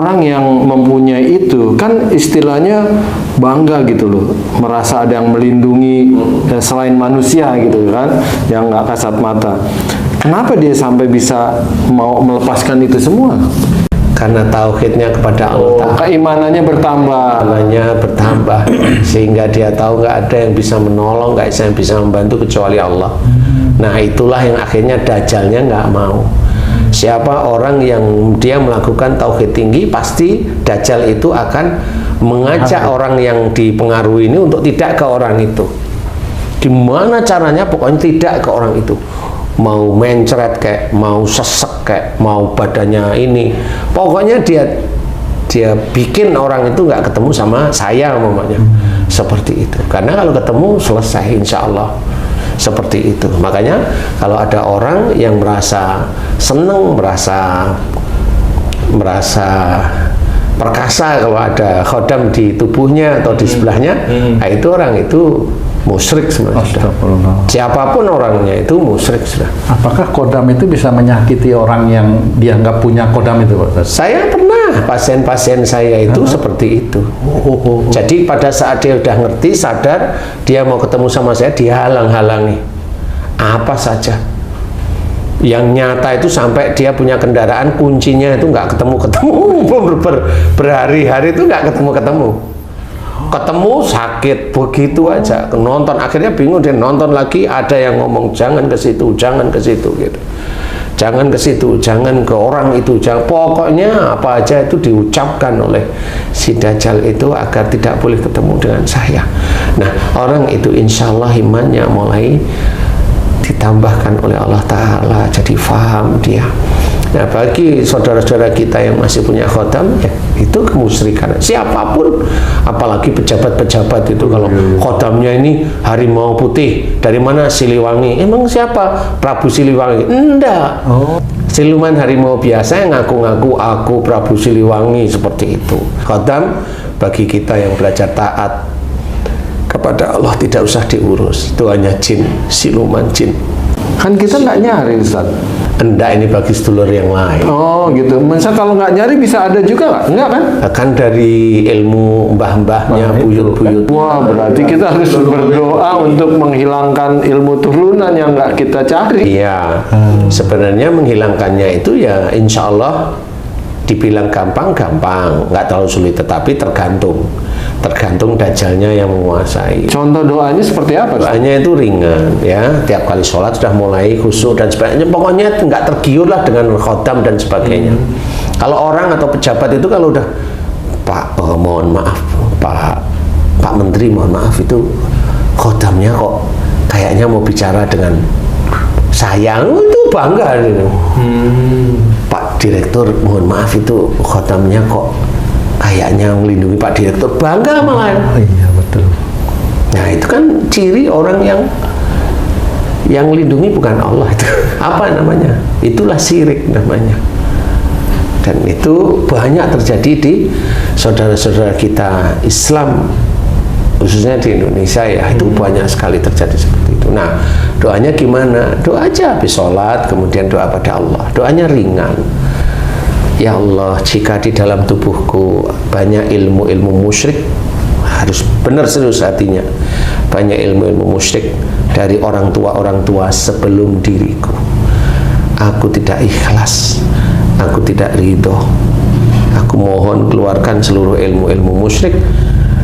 Orang yang mempunyai itu kan istilahnya bangga gitu loh, merasa ada yang melindungi selain manusia gitu kan, yang nggak kasat mata. Kenapa dia sampai bisa mau melepaskan itu semua? Karena tauhidnya kepada Allah, keimanannya bertambah, sehingga dia tahu nggak ada yang bisa menolong, nggak ada yang bisa membantu kecuali Allah. Nah, itulah yang akhirnya dajalnya nggak mau. Siapa orang yang dia melakukan tauhid tinggi, pasti dajjal itu akan mengajak orang yang dipengaruhi ini untuk tidak ke orang itu. Gimana caranya? Pokoknya tidak ke orang itu. Mau mencret kayak, mau sesek kayak, mau badannya ini. Pokoknya dia bikin orang itu nggak ketemu sama saya umpamanya. Seperti itu. Karena kalau ketemu selesai insya Allah. Seperti itu. Makanya kalau ada orang yang merasa seneng, merasa perkasa kalau ada khodam di tubuhnya atau di sebelahnya, nah itu orang itu musyrik sebenarnya. Siapapun orangnya itu musyrik sudah. Apakah khodam itu bisa menyakiti orang yang dia nggak punya khodam itu, Pak? Saya pernah, pasien-pasien saya itu seperti itu. Jadi pada saat dia udah ngerti, sadar, dia mau ketemu sama saya, dia halang-halangi apa saja. Yang nyata itu sampai dia punya kendaraan, kuncinya itu nggak ketemu-ketemu, berhari-hari itu nggak ketemu-ketemu. Ketemu sakit begitu aja, nonton akhirnya bingung, dia nonton lagi, ada yang ngomong jangan ke situ, jangan ke situ gitu. Jangan ke situ, jangan ke orang itu, jangan, pokoknya apa aja itu diucapkan oleh si Dajjal itu agar tidak boleh ketemu dengan saya. Nah, orang itu insya Allah imannya mulai ditambahkan oleh Allah Ta'ala, jadi faham dia. Nah, bagi saudara-saudara kita yang masih punya khodam, ya, itu kemusyrikan. Siapapun, apalagi pejabat-pejabat itu, kalau khodamnya ini harimau putih, dari mana? Siliwangi. Emang siapa? Prabu Siliwangi? Enggak. Siluman harimau biasa yang ngaku-ngaku aku Prabu Siliwangi, seperti itu. Khodam bagi kita yang belajar taat kepada Allah tidak usah diurus, itu hanya jin, siluman jin. Kan kita nggak nyari, Ustaz. Enggak, ini bagi sedulur yang lain. Oh gitu. Misal kalau nggak nyari bisa ada juga nggak? Enggak kan? Kan dari ilmu mbah-mbahnya, buyut-buyut. Wah, berarti kita harus berdoa untuk menghilangkan ilmu turunan yang nggak kita cari. Iya. Sebenarnya menghilangkannya itu ya insya Allah dibilang gampang-gampang, nggak terlalu sulit, tetapi tergantung dajjalnya yang menguasai. Contoh doanya seperti apa? Doanya itu ringan ya, tiap kali sholat sudah mulai khusyuk dan sebagainya, pokoknya nggak tergiur lah dengan khodam dan sebagainya. Kalau orang atau pejabat itu kalau udah Pak, mohon maaf Pak Menteri, mohon maaf, itu khodamnya kok kayaknya mau bicara dengan saya, itu bangga gitu. Pak Direktur, mohon maaf, itu khodamnya kok kayaknya melindungi Pak Direktur, bangga malah. Oh iya, betul. Nah, itu kan ciri orang yang melindungi bukan Allah itu. Apa namanya? Itulah syirik namanya. Dan itu banyak terjadi di saudara-saudara kita Islam, khususnya di Indonesia ya, itu banyak sekali terjadi seperti itu. Nah, doanya gimana? Doa aja habis sholat, kemudian doa pada Allah. Doanya ringan. Ya Allah, jika di dalam tubuhku banyak ilmu-ilmu musyrik, harus benar serius hatinya, banyak ilmu-ilmu musyrik dari orang tua sebelum diriku, aku tidak ikhlas, aku tidak ridho, aku mohon keluarkan seluruh ilmu-ilmu musyrik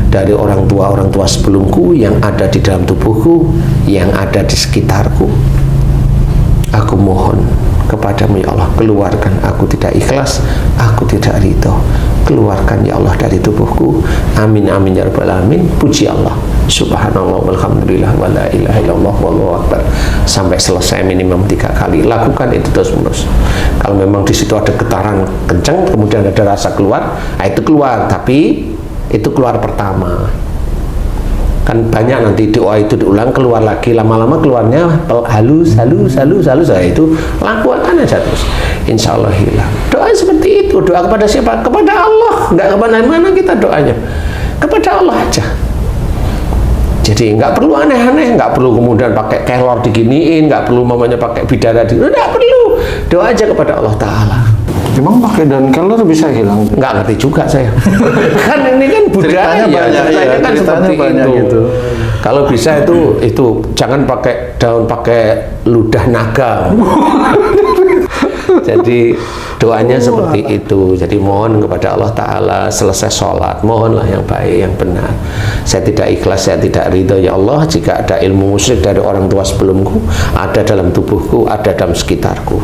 dari orang tua sebelumku yang ada di dalam tubuhku, yang ada di sekitarku. Aku mohon kepadamu ya Allah, keluarkan, aku tidak ikhlas, aku tidak ridho, keluarkan ya Allah dari tubuhku. Amin amin ya rabbal alamin. Puji Allah, subhanallah walhamdulillah wa la ilaha illallah wallahu akbar, sampai selesai minimum 3 kali. Lakukan itu terus menerus. Kalau memang di situ ada getaran kencang, kemudian ada rasa keluar, nah itu keluar, tapi itu keluar pertama. Kan banyak nanti doa itu diulang, keluar lagi, lama-lama keluarnya halus, nah itu lakukan aja terus, insya Allah hilang. Doa seperti itu. Doa kepada siapa? Kepada Allah. Nggak kemana-mana kita doanya, kepada Allah aja. Jadi nggak perlu aneh-aneh, nggak perlu kemudian pakai kelor diginiin, nggak perlu mamanya pakai bidadari, nggak perlu. Doa aja kepada Allah Ta'ala. Emang pakai daun kelor bisa hilang? Nggak ngerti juga saya. Kan ini kan budaya, Ceritanya banyak, ceritanya iya, kan ceritanya seperti banyak itu. gitu. Kalau bisa itu jangan pakai daun, pakai ludah naga. Jadi doanya seperti itu. Jadi mohon kepada Allah Ta'ala selesai sholat, mohonlah yang baik, yang benar. Saya tidak ikhlas, saya tidak ridho ya Allah jika ada ilmu musyrik dari orang tua sebelumku, ada dalam tubuhku, ada dalam sekitarku.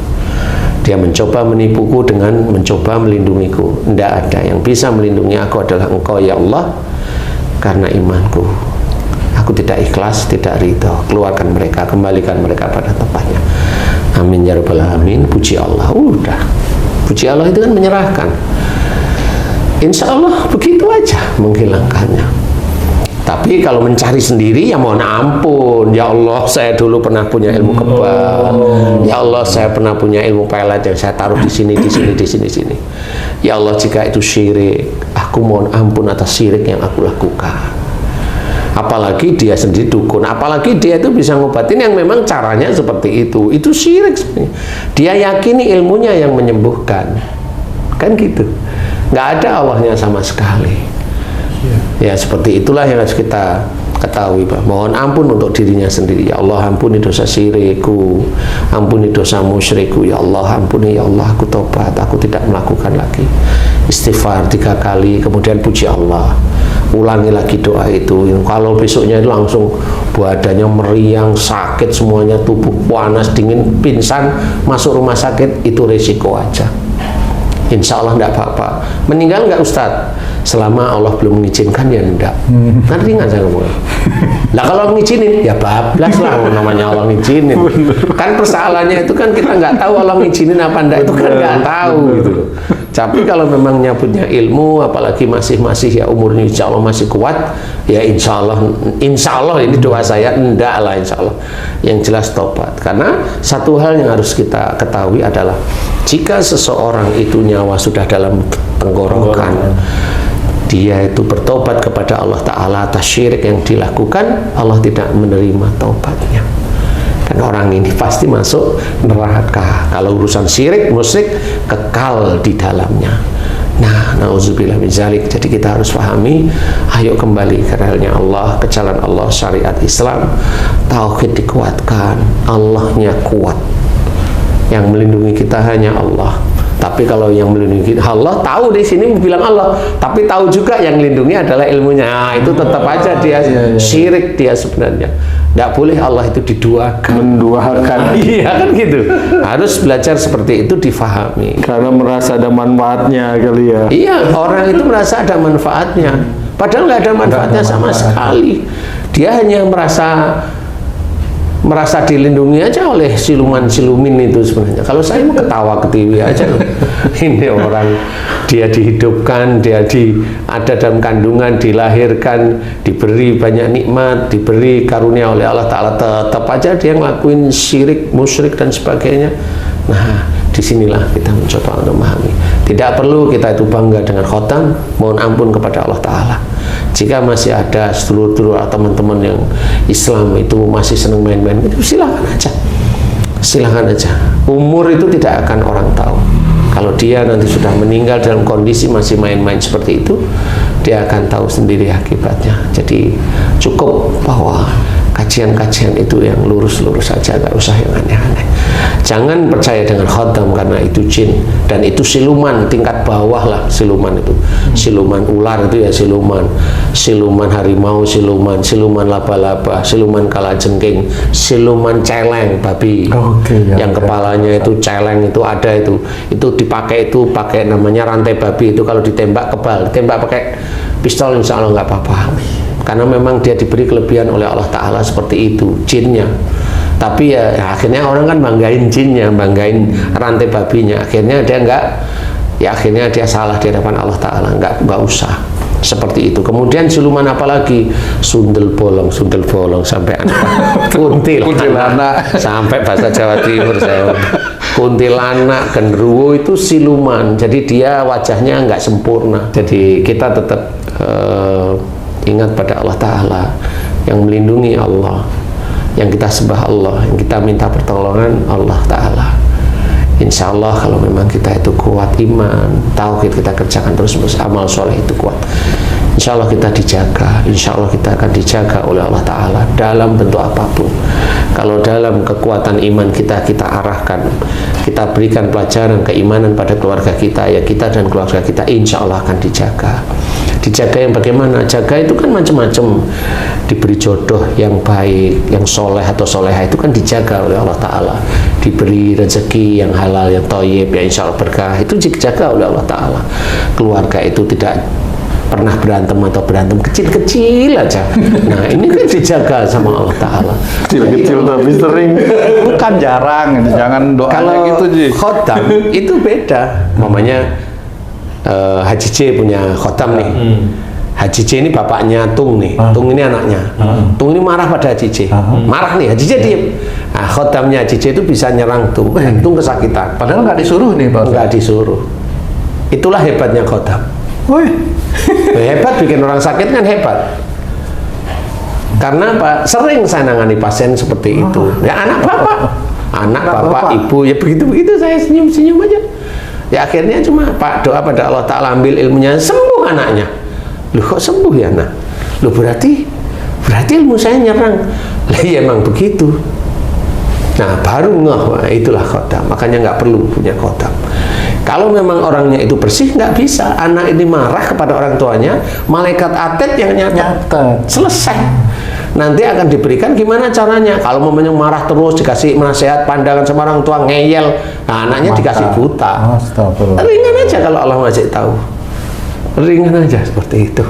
Dia mencoba menipuku dengan mencoba melindungiku. Tidak ada yang bisa melindungi aku adalah Engkau ya Allah, karena imanku. Aku tidak ikhlas, tidak ridho. Keluarkan mereka, kembalikan mereka pada tempatnya. Amin ya rabbal alamin. Puji Allah. Udah. Puji Allah itu kan menyerahkan. Insya Allah begitu aja menghilangkannya. Tapi kalau mencari sendiri ya mohon ampun. Ya Allah, saya dulu pernah punya ilmu kebal. Ya Allah, saya pernah punya ilmu pelet yang saya taruh di sini, di sini, di sini, di sini. Ya Allah, jika itu syirik, aku mohon ampun atas syirik yang aku lakukan. Apalagi dia sendiri dukun, apalagi dia itu bisa ngobatin yang memang caranya seperti itu syirik sebenarnya. Dia yakini ilmunya yang menyembuhkan, kan gitu. Nggak ada Allahnya sama sekali. Ya seperti itulah yang harus kita ketahui, Pak. Mohon ampun untuk dirinya sendiri. Ya Allah, ampuni dosa syirikku, ampuni dosa musyrikku. Ya Allah, ampuni ya Allah, aku tobat, aku tidak melakukan lagi. Istighfar 3 kali, kemudian puji Allah. Ulangi lagi doa itu. Kalau besoknya itu langsung badannya meriang, sakit semuanya, tubuh panas, dingin, pingsan, masuk rumah sakit, itu resiko aja. Insya Allah enggak apa-apa. Meninggal enggak Ustadz? Selama Allah belum mengizinkan ya enggak. Kan ringan saya ngomong. Nah kalau ngizinin ya bablas lah, namanya Allah ngizinin. Kan persoalannya itu kan kita nggak tahu Allah ngizinin apa enggak, itu kan nggak tahu gitu loh. Tapi kalau memang nyabutnya ilmu, apalagi masih ya umurnya insya Allah masih kuat, ya insya Allah ini doa saya enggak lah insya Allah. Yang jelas tobat. Karena satu hal yang harus kita ketahui adalah jika seseorang itu nyawa sudah dalam tenggorokan, dia itu bertobat kepada Allah Ta'ala atas syirik yang dilakukan, Allah tidak menerima taubatnya. Dan orang ini pasti masuk neraka. Kalau urusan syirik, musyrik, kekal di dalamnya. Nah, na'udzubillah min dzalik. Jadi kita harus pahami, ayo kembali ke realnya Allah, ke jalan Allah, syariat Islam. Tauhid dikuatkan, Allahnya kuat. Yang melindungi kita hanya Allah. Tapi kalau yang melindungi Allah, tahu di sini bilang Allah, tapi tahu juga yang melindungi adalah ilmunya. Nah, itu tetap aja dia syirik dia sebenarnya. Tidak boleh Allah itu Menduakan. Iya kan gitu. Harus belajar seperti itu, difahami. Karena merasa ada manfaatnya kali ya. Iya, orang itu merasa ada manfaatnya. Padahal nggak ada manfaatnya sama sekali. Dia hanya merasa dilindungi aja oleh siluman-silumin itu sebenarnya. Kalau saya mau ketawa ketiwi aja loh. Ini orang dia dihidupkan, ada dalam kandungan, dilahirkan, diberi banyak nikmat, diberi karunia oleh Allah Ta'ala, tetap aja dia ngelakuin syirik, musyrik dan sebagainya. Nah, disinilah kita mencoba untuk memahami. Tidak perlu kita itu bangga dengan khotam, mohon ampun kepada Allah Ta'ala. Jika masih ada sedulur-sedulur atau teman-teman yang Islam itu masih senang main-main, itu silakan aja. Silakan aja. Umur itu tidak akan orang tahu. Kalau dia nanti sudah meninggal dalam kondisi masih main-main seperti itu, dia akan tahu sendiri akibatnya. Jadi cukup bahwa kajian-kajian itu yang lurus-lurus saja, nggak usah yang aneh-aneh. Jangan percaya dengan khotam karena itu jin, dan itu siluman tingkat bawah lah. Siluman itu siluman ular, itu ya siluman harimau, siluman laba-laba, siluman kalajengking, siluman celeng babi. Yang kepalanya itu celeng, itu ada itu dipakai, itu pakai namanya rantai babi. Itu kalau ditembak kebal, ditembak pakai pistol insya Allah nggak apa-apa, karena memang dia diberi kelebihan oleh Allah Ta'ala seperti itu jinnya. Tapi ya akhirnya orang kan banggain jinnya, banggain rantai babinya, akhirnya dia dia salah di hadapan Allah Ta'ala. Nggak usah seperti itu. Kemudian siluman apalagi, sundel bolong sampai kuntilanak sampai bahasa Jawa Timur saya. Kuntilanak, genderuwo itu siluman. Jadi dia wajahnya nggak sempurna. Jadi kita tetap ingat pada Allah Ta'ala, yang melindungi Allah, yang kita sembah Allah, yang kita minta pertolongan Allah Ta'ala. Insya Allah kalau memang kita itu kuat iman, tauhid kita kerjakan terus, amal soleh itu kuat, insya Allah kita dijaga, insya Allah kita akan dijaga oleh Allah Ta'ala dalam bentuk apapun. Kalau dalam kekuatan iman kita arahkan, kita berikan pelajaran keimanan pada keluarga kita, ya kita dan keluarga kita insya Allah akan dijaga. Dijaga yang bagaimana? Jaga itu kan macam-macam. Diberi jodoh yang baik, yang soleh atau soleha itu kan dijaga oleh Allah Ta'ala. Diberi rezeki yang halal, yang thayyib, ya insya Allah berkah, itu dijaga oleh Allah Ta'ala. Keluarga itu tidak pernah berantem atau berantem kecil-kecil aja. Nah ini kan dijaga sama Allah Ta'ala. Kecil-kecil tapi sering. Bukan jarang, jangan doanya Kalau gitu Ji. khotam itu beda. Mamanya Haji C punya khotam nih. Haji C ini bapaknya Tung nih. Tung ini anaknya. Tung ini marah pada Haji C. Marah nih, Haji C diem. Nah, khotamnya Haji C itu bisa nyerang Tung. Tung kesakitan. Padahal nggak disuruh nih Pak Ustaz. Nggak disuruh. Itulah hebatnya khotam. Wih. Hebat, bikin orang sakit kan hebat. Karena apa? Sering saya nangani pasien seperti itu. Ya anak bapak, ibu, ya begitu saya senyum-senyum aja. Ya akhirnya cuma Pak doa pada Allah Ta'ala, ambil ilmunya, sembuh anaknya. Loh kok sembuh ya nak? Loh berarti ilmu saya nyerang. Lah ya emang begitu. Nah baru ngeh, itulah khotam. Makanya nggak perlu punya khotam. Kalau memang orangnya itu bersih, nggak bisa. Anak ini marah kepada orang tuanya, malaikat atet yang nyatet. Selesai. Nanti akan diberikan gimana caranya. Kalau mamanya marah terus, dikasih nasihat, pandangan sama orang tua, ngeyel, nah anaknya dikasih buta. Ringan aja kalau Allah ngasih tahu. Ringan aja seperti itu.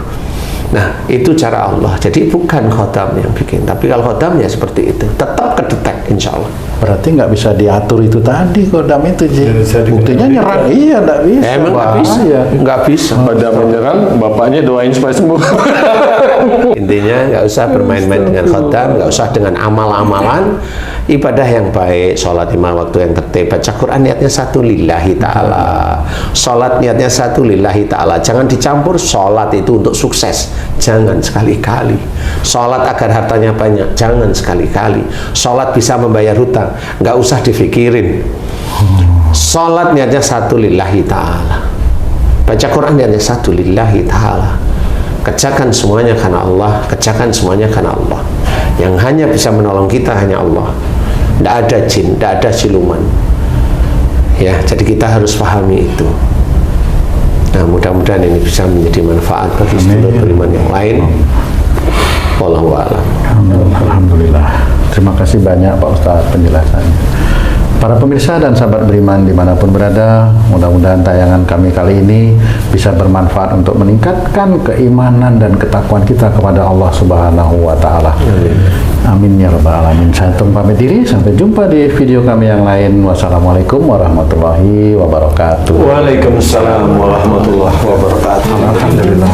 Nah, itu cara Allah. Jadi bukan khotam yang bikin, tapi kalau khotam ya seperti itu. Tetap kedetek, insya Allah. Berarti nggak bisa diatur itu tadi kodam itu Ji. Buktinya nyerang, iya nggak bisa. Emang nggak bisa, nggak bisa. Pada menyerang, bapaknya doain supaya sembuh. Intinya nggak usah bermain-main dengan khotam, nggak usah dengan amal-amalan. Ibadah yang baik, sholat 5 waktu yang tertib, baca Quran niatnya satu lillahi ta'ala, sholat niatnya satu lillahi ta'ala. Jangan dicampur sholat itu untuk sukses, jangan sekali-kali. Sholat agar hartanya banyak, jangan sekali-kali. Sholat bisa membayar hutang, nggak usah difikirin. Sholat niatnya satu lillahi ta'ala, baca Quran niatnya satu lillahi ta'ala. Kerjakan semuanya karena Allah, kerjakan semuanya karena Allah. Yang hanya bisa menolong kita hanya Allah. Tidak ada jin, tidak ada siluman. Ya, jadi kita harus pahami itu. Nah, mudah-mudahan ini bisa menjadi manfaat bagi seluruh beriman yang lain. Wallahu a'lam. Alhamdulillah. Terima kasih banyak Pak Ustadz penjelasannya. Para pemirsa dan sahabat beriman dimanapun berada, mudah-mudahan tayangan kami kali ini bisa bermanfaat untuk meningkatkan keimanan dan ketakwaan kita kepada Allah Subhanahu wa Ta'ala. Amin ya rabbal alamin. Saya Tung pamit diri, sampai jumpa di video kami yang lain. Wassalamualaikum warahmatullahi wabarakatuh. Waalaikumsalam warahmatullahi wabarakatuh. Alhamdulillah.